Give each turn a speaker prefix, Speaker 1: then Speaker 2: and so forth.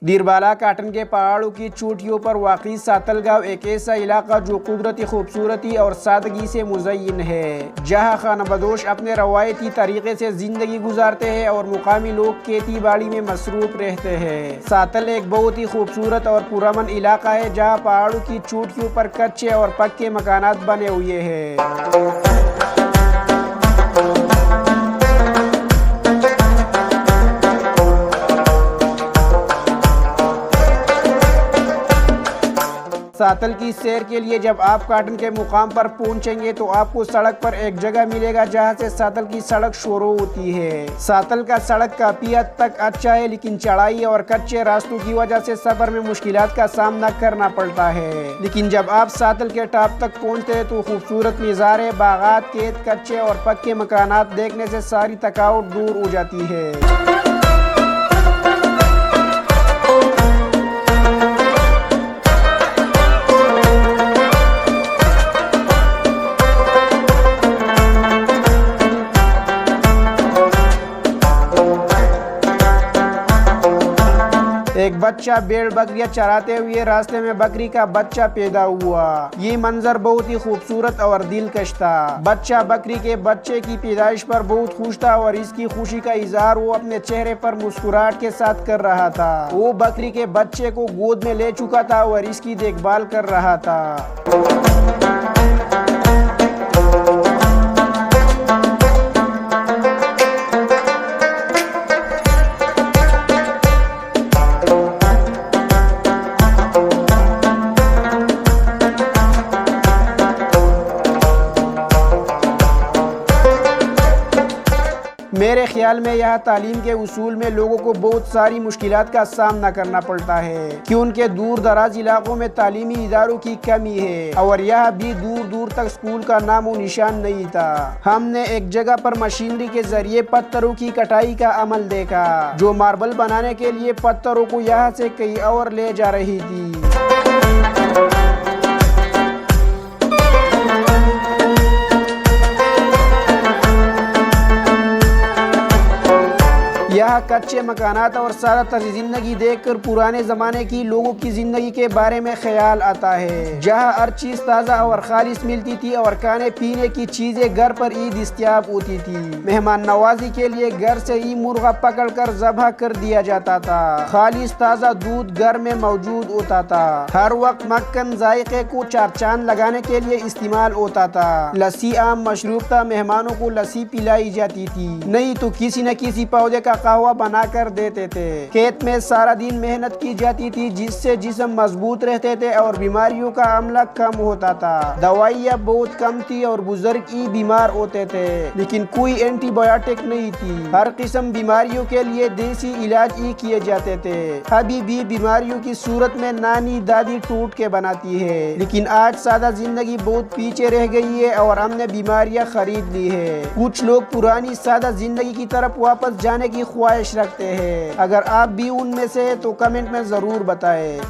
Speaker 1: Dir Bala cotton के पहाड़ों की चोटियों पर वाक़ई सातल गाँव एक ऐसा इलाका जो कुदरती खूबसूरती और सादगी से मुज़य्यन है, जहाँ खानाबदोश अपने रवायती तरीके से ज़िंदगी गुजारते हैं और मुकामी लोग खेती बाड़ी में मसरूफ़ रहते हैं। सातल एक बहुत ही खूबसूरत और पुरअमन इलाका है, जहाँ पहाड़ों की चोटियों पर कच्चे और पक्के मकानात बने हुए हैं। सातल की सैर के लिए जब आप काटन के मुकाम पर पहुंचेंगे तो आपको सड़क पर एक जगह मिलेगा जहां से सातल की सड़क शुरू होती है। सातल का सड़क काफी हद तक अच्छा है, लेकिन चढ़ाई और कच्चे रास्तों की वजह से सफर में मुश्किलात का सामना करना पड़ता है। लेकिन जब आप सातल के टॉप तक पहुंचते हैं तो खूबसूरत नज़ारे, बागात, खेत, कच्चे और पक्के मकानात देखने से सारी थकावट दूर हो जाती है। एक बच्चा भेड़ बकरियां चराते हुए रास्ते में बकरी का बच्चा पैदा हुआ। ये मंजर बहुत ही खूबसूरत और दिलकश था। बच्चा बकरी के बच्चे की पैदाइश पर बहुत खुश था और इसकी खुशी का इजहार वो अपने चेहरे पर मुस्कुराहट के साथ कर रहा था। वो बकरी के बच्चे को गोद में ले चुका था और इसकी देखभाल कर रहा था। मेरे ख्याल में यह तालीम के उसूल में लोगों को बहुत सारी मुश्किलात का सामना करना पड़ता है कि उनके दूर दराज इलाकों में तालीमी इदारों की कमी है और यह भी दूर दूर तक स्कूल का नामो निशान नहीं था। हमने एक जगह पर मशीनरी के जरिए पत्थरों की कटाई का अमल देखा, जो मार्बल बनाने के लिए पत्थरों को यहाँ से कहीं और ले जा रही थी। यह कच्चे मकानात और सादा तर्ज जिंदगी देखकर पुराने जमाने की लोगों की जिंदगी के बारे में ख्याल आता है, जहाँ हर चीज ताज़ा और खालिश मिलती थी और खाने पीने की चीजें घर पर ही दस्तयाब होती थी। मेहमान नवाजी के लिए घर से ही मुर्गा पकड़कर ज़बह कर दिया जाता था। खालिश ताज़ा दूध घर में मौजूद होता था। हर वक्त मक्खन जायके को चार चांद लगाने के लिए इस्तेमाल होता था। लस्सी आम मशरूब था, मेहमानों को लस्सी पिलाई जाती थी, नहीं तो किसी न किसी पौधे का कहवा बना कर देते थे। खेत में सारा दिन मेहनत की जाती थी, जिससे जिस्म मजबूत रहते थे और बीमारियों का हमला कम होता था। दवाइयाँ बहुत कम थी और बुजुर्ग ही बीमार होते थे, लेकिन कोई एंटीबायोटिक नहीं थी। हर किस्म बीमारियों के लिए देसी इलाज ही किए जाते थे। अभी भी बीमारियों की सूरत में नानी दादी टूट के बनाती है, लेकिन आज सादा जिंदगी बहुत पीछे रह गई है और हमने बीमारियां खरीद ली है। कुछ लोग पुरानी सादा जिंदगी की तरफ वापस जाने की ख्वाहिश रखते हैं। अगर आप भी उनमें से तो कमेंट में जरूर बताएं।